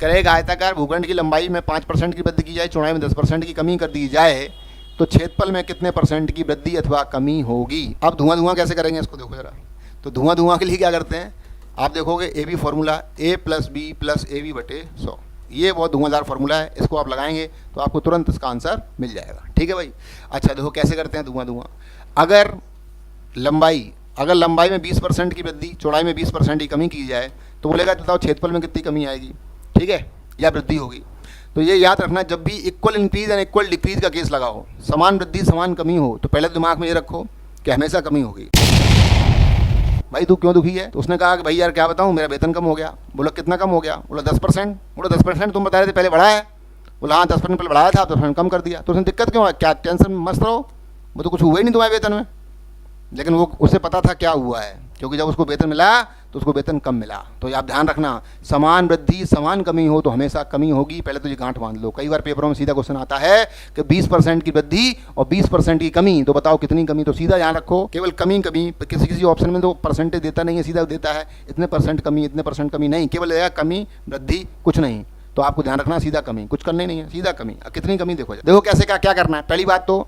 करें एक आयताकार भूखंड की लंबाई में 5% की वृद्धि की जाए, चौड़ाई में 10% की कमी कर दी जाए, तो क्षेत्रफल में कितने % की वृद्धि अथवा कमी होगी। अब धुआं धुआं कैसे करेंगे इसको देखो जरा। तो धुआं धुआं के लिए क्या करते हैं, आप देखोगे ए बी फॉर्मूला A+B+AB/100, ये बहुत धुआंधार फार्मूला है, इसको आप लगाएंगे तो आपको तुरंत इसका आंसर मिल जाएगा। ठीक है भाई। अच्छा देखो कैसे करते हैं धुआं धुआं। अगर लंबाई में 20% की वृद्धि, चौड़ाई में 20% की कमी की जाए, तो बोलेगा बताओ क्षेत्रफल में कितनी कमी आएगी, ठीक है, या वृद्धि होगी। तो ये याद रखना, जब भी equal increase and equal decrease का केस लगाओ, समान वृद्धि समान कमी हो, तो पहले दिमाग में ये रखो कि हमेशा कमी होगी। भाई तू क्यों दुखी है, तो उसने कहा कि भाई यार क्या बताऊं, मेरा वेतन कम हो गया। बोला कितना कम हो गया, बोला 10%। बोला 10% तुम बता रहे थे पहले बढ़ाया है। बोला हाँ 10% पहले बढ़ाया था, 10% कम कर दिया। तो उसने दिक्कत क्यों है, क्या टेंशन मस्त रहो, वो तो कुछ हुआ ही नहीं तुम्हारे वेतन में। लेकिन वो उसे पता था क्या हुआ है, क्योंकि जब उसको वेतन मिला तो उसको वेतन कम मिला। तो ये आप ध्यान रखना, समान वृद्धि समान कमी हो तो हमेशा कमी होगी, पहले तो ये गांठ बांध लो। कई बार पेपरों में सीधा क्वेश्चन आता है कि 20% की वृद्धि और 20% की कमी, तो बताओ कितनी कमी। तो सीधा ध्यान रखो, केवल कमी किसी किसी ऑप्शन में तो परसेंटेज देता नहीं है, सीधा देता है इतने % कमी, इतने % कमी नहीं, केवल कमी वृद्धि कुछ नहीं। तो आपको ध्यान रखना सीधा कमी, कुछ करना ही नहीं है, सीधा कमी। कितनी कमी देखो कैसे क्या करना है। पहली बात तो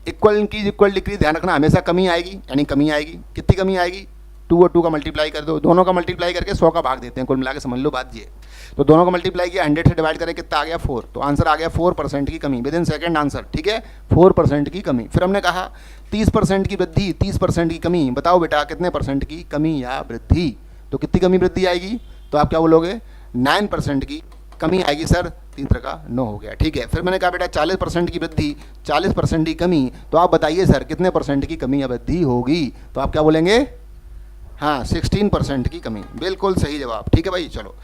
इक्वल इंक्रीज इक्वल डिक्रीज, ध्यान रखना हमेशा कमी आएगी, यानी कमी आएगी। कितनी कमी आएगी, 2 और 2 का मल्टीप्लाई कर दो, दोनों का मल्टीप्लाई करके 100 का भाग देते हैं, कुल मिला के समझ लो बात ये। तो दोनों का मल्टीप्लाई किया, 100 से डिवाइड करें, कितना आ गया 4, तो आंसर आ गया 4% की कमी, विद इन सेकेंड आंसर, ठीक है, 4% की कमी। फिर हमने कहा 30% की वृद्धि 30% की कमी, बताओ बेटा कितने % की कमी या वृद्धि। तो कितनी कमी वृद्धि आएगी, तो आप क्या बोलोगे 9% की कमी आएगी सर, 3 का 9 हो गया, ठीक है। फिर मैंने कहा बेटा 40% की वृद्धि 40% की कमी, तो आप बताइए सर कितने % की कमी या वृद्धि होगी। तो आप क्या बोलेंगे, हाँ 16% की कमी, बिल्कुल सही जवाब। ठीक है भाई, चलो।